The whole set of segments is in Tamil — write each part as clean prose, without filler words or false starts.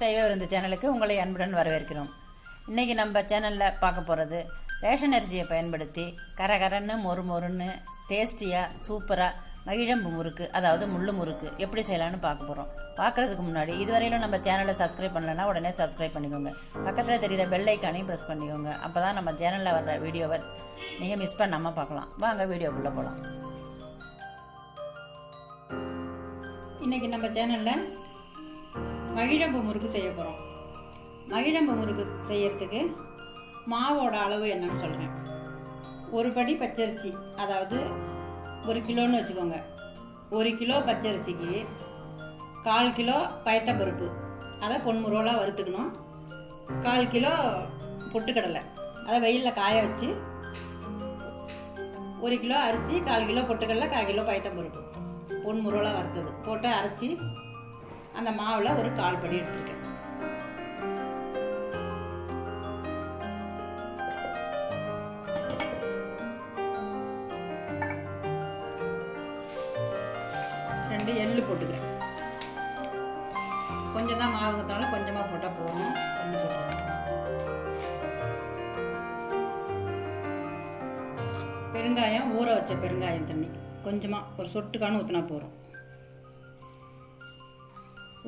சைவ விருந்து சேனலுக்கு உங்களை அன்புடன் வரவேற்கிறோம். இன்றைக்கி நம்ம சேனலில் பார்க்க போகிறது ரேஷன் அரிசியை பயன்படுத்தி கரகரன்னு மொறுன்னு டேஸ்டியாக சூப்பராக மகிழம்பு முறுக்கு, அதாவது முள்ளு முறுக்கு எப்படி செய்யலான்னு பார்க்க போகிறோம். பார்க்குறதுக்கு முன்னாடி இதுவரையிலும் நம்ம சேனலை சப்ஸ்கிரைப் பண்ணலைன்னா உடனே சப்ஸ்கிரைப் பண்ணிக்கோங்க. பக்கத்தில் தெரிகிற பெல் ஐக்கானையும் ப்ரெஸ் பண்ணிக்கோங்க. அப்போ தான் நம்ம சேனலில் வர்ற வீடியோவை நீங்கள் மிஸ் பண்ணாமல் பார்க்கலாம். வாங்க வீடியோக்குள்ளே போகலாம். இன்றைக்கி நம்ம சேனலில் மகிழம்பு முறுக்கு செய்ய போகிறோம். மகிழம்பு முறுக்கு செய்யறதுக்கு மாவோட அளவு என்னன்னு சொல்கிறேன். ஒரு படி பச்சரிசி, அதாவது 1 கிலோன்னு வச்சுக்கோங்க. 1 கிலோ பச்சரிசிக்கு 1/4 கிலோ பயத்தம்பருப்பு, அதை பொன்முருவலாக வறுத்துக்கணும். 1/4 கிலோ பொட்டுக்கடலை, அதை வெயிலில் காய வச்சு 1 கிலோ அரிசி, 1/4 கிலோ பொட்டுக்கடலை, 1/4 கிலோ பயத்தம்பருப்பு பொன்முருவலாக வறுத்தது போட்டு அரைச்சி அந்த மாவில் ஒரு 1/4 படி எடுத்துருக்கேன். எள்ளு போட்டுக்கிறேன். கொஞ்சம் தான் மாவுங்கத்தால கொஞ்சமாக போட்டால் போதும். எள்ளு போட்டுக்கிறேன். பெருங்காயம், ஊற வச்ச பெருங்காயம் தண்ணி கொஞ்சமாக ஒரு சொட்டுக்கான ஊற்றினா போகிறோம்.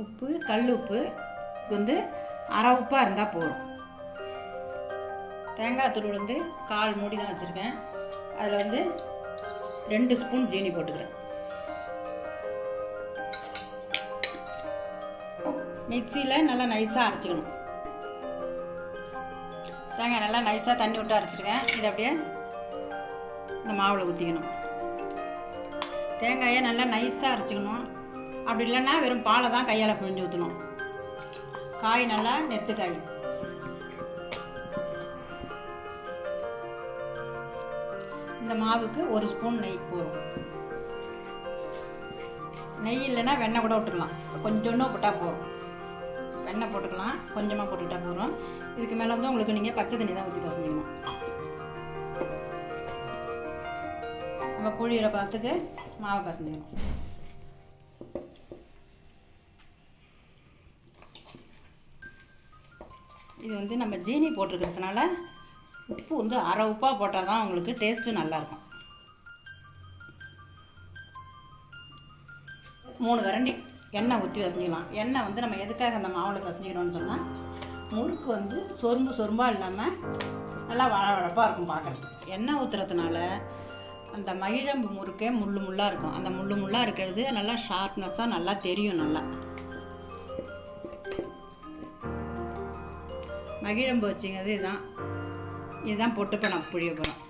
உப்பு, கல் உப்பு வந்து அரை உப்பாக இருந்தால் போதும். தேங்காய் தூள் வந்து 1/4 மூடி தான் வச்சுருக்கேன். அதில் வந்து 2 ஸ்பூன் ஜீனி போட்டுக்கிறேன். மிக்சியில் நல்லா நைஸாக அரைச்சிக்கணும். தேங்காய் நல்லா நைஸாக தண்ணி விட்டு அரைச்சிருக்கேன். இதை அப்படியே இந்த மாவில் ஊற்றிக்கணும். தேங்காயை நல்லா நைஸாக அரைச்சிக்கணும். அப்படி இல்லைன்னா வெறும் பாலை தான் கையால் பிழிஞ்சு ஊற்றணும். காய் நல்லா நெத்துக்காய். இந்த மாவுக்கு 1 ஸ்பூன் நெய் போதும். நெய் இல்லைன்னா வெண்ணெய் கூட விட்டுக்கலாம். கொஞ்சோன்னு போட்டால் போதும். வெண்ணெய் போட்டுக்கலாம், கொஞ்சமாக போட்டுக்கிட்டால் போதும். இதுக்கு மேலே வந்து உங்களுக்கு நீங்கள் பச்சை தண்ணி தான் ஊற்றி பசஞ்சிக்கணும். நம்ம புழியிற பார்த்துக்கு மாவை பசஞ்சிக்கணும். இது வந்து நம்ம ஜீனி போட்டிருக்கிறதுனால உப்பு வந்து அரை உப்பாக போட்டால் தான் உங்களுக்கு டேஸ்ட்டு நல்லாயிருக்கும். 3 கரண்டி எண்ணெய் ஊற்றி பசஞ்சிக்கலாம். எண்ணெய் வந்து நம்ம எதுக்காக அந்த மாவில் பசஞ்சிக்கணும்னு சொன்னால், முறுக்கு வந்து சொரும்பாக இல்லாமல் நல்லா வழவழப்பாக இருக்கும் பார்க்குறது. எண்ணெய் ஊற்றுறதுனால அந்த மகிழம்பு முறுக்கே முள்ளாக இருக்கும். அந்த முள்ளாக இருக்கிறது நல்லா ஷார்ப்னஸாக நல்லா தெரியும். நல்லா மகிழம்பு வச்சுங்கிறது இதுதான் போட்டு இப்போ நான் புழிய போகிறோம்.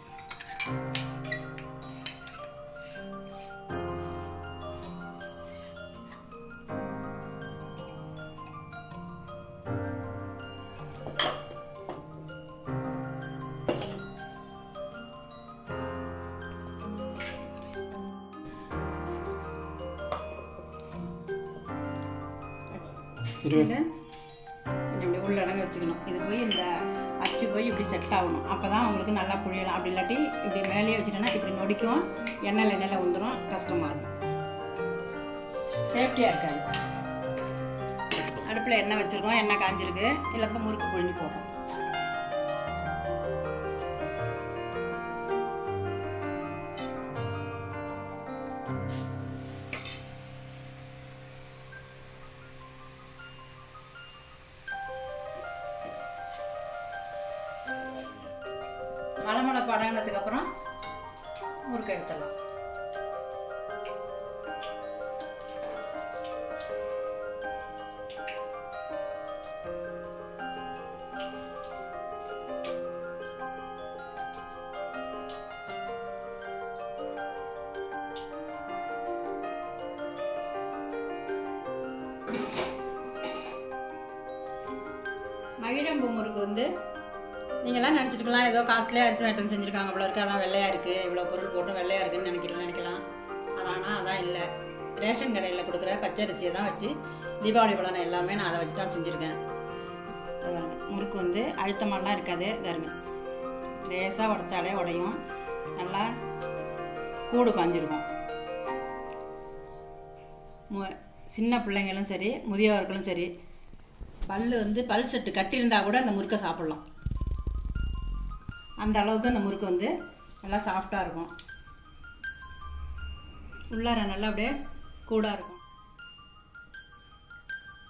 இப்படி உள்ளடங்க வச்சுக்கணும். இது போய் இந்த அச்சு போய் இப்படி செட் ஆகணும். அப்போ தான் உங்களுக்கு நல்லா புழியலாம். அப்படி இல்லாட்டி இப்படி மேலேயே வச்சுட்டோன்னா இப்படி நொடிக்கும், எண்ணெயில் வந்துடும், கஷ்டமாக இருக்கும், சேஃப்டியாக இருக்காது. அடுப்பில் எண்ணெய் வச்சுருக்கோம், எண்ணெய் காஞ்சிருக்கு. இல்லை இப்போ முறுக்கு புழிஞ்சு போடுறோம். மலை படங்கினதுக்கு அப்புறம் முறுக்கு எடுத்துடலாம். மகிழம்பு முறுக்கு வந்து நீங்கள்லாம் நினச்சிட்டுக்கலாம், ஏதோ காஸ்ட்லியாக அரிசி வாங்கிட்டு செஞ்சுருக்காங்க போல இருக்குது, அதான் வெள்ளையாக இருக்குது, இவ்வளோ பொருள் போட்டு வெள்ளையாக இருக்குதுன்னு நினைக்கலாம். அதான் இல்லை. ரேஷன் கடையில் கொடுக்குற பச்சரிசியை தான் வச்சு தீபாவளி பலனை எல்லாமே நான் அதை வச்சு தான் செஞ்சுருக்கேன். முறுக்கு வந்து அழுத்தமாலாம் இருக்காது. இதாருங்க, லேசாக உடைச்சாலே உடையும். நல்லா கூடு காஞ்சிருக்கும். சின்ன பிள்ளைங்களும் சரி, முதியவர்களும் சரி பல் செட்டு கட்டியிருந்தா கூட அந்த முறுக்கை சாப்பிட்லாம். அந்த அளவுக்கு அந்த முறுக்கு வந்து நல்லா சாஃப்டாக இருக்கும். உள்ளார நல்லா அப்படியே கூடாக இருக்கும்.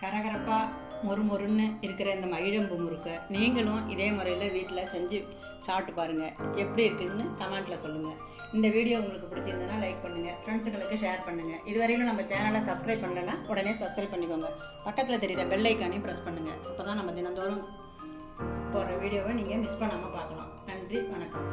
கரகரப்பாக மொறுன்னு இருக்கிற இந்த மகிழம்பூ முறுக்கை நீங்களும் இதே முறையில் வீட்டில் செஞ்சு சாப்பிட்டு பாருங்கள். எப்படி இருக்குன்னு கமெண்ட்டில் சொல்லுங்கள். இந்த வீடியோ உங்களுக்கு பிடிச்சிருந்ததுன்னா லைக் பண்ணுங்கள், ஃப்ரெண்ட்ஸுங்களுக்கு ஷேர் பண்ணுங்கள். இதுவரையிலும் நம்ம சேனலை சப்ஸ்கிரைப் பண்ணலைன்னா உடனே சப்ஸ்கிரைப் பண்ணிக்கோங்க. பக்கத்தில் தெரியுற பெல் ஐக்கானையும் ப்ரெஸ் பண்ணுங்கள். அப்போ தான் நம்ம தினந்தோறும் போடுற வீடியோவை நீங்கள் மிஸ் பண்ணாமல் பார்க்கலாம். நன்றி, வணக்கம்.